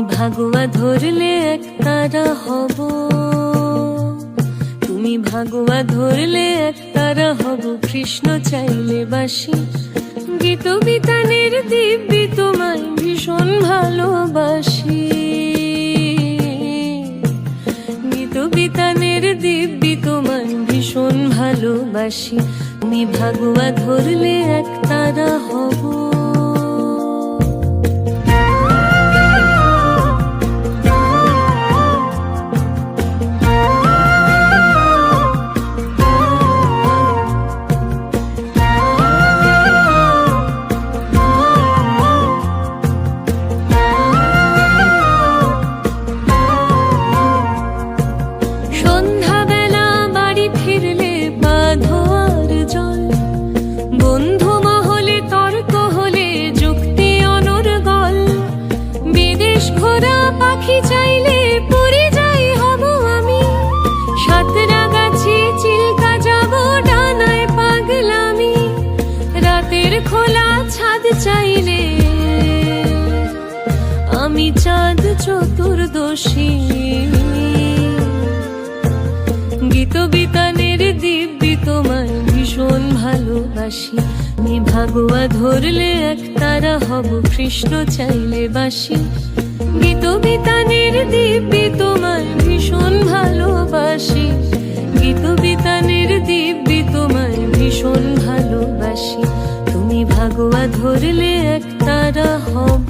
ভাগুয়া ধরলে এক তারা হব, তুমি ভাগুয়া ধরলে এক তারা হব। কৃষ্ণ চাইলে বাসি, গীত বিতানের দিব্যি তোমায় ভীষণ ভালোবাসি। গীত বিতানের দিব্যি তোমায় ভীষণ ভালোবাসি। তুমি ভাগুয়া ধরলে এক তারা হব। চাইলে আমি চাঁদ চতুর্দশী। গীত বিতানের দিব্যি তোমায় ভীষণ ভালোবাসি। আমি ভাগুয়া ধরলে এক তারা হব, কৃষ্ণ চাইলে বাসি। গীত বিতানের দিব্যি তোমায় ভীষণ ভালোবাসি। গীত বিতানের দিব্যি তোমায় ভীষণ ভালোবাসি। তুমি ভাগুয়া ধরলে এক তারা হব।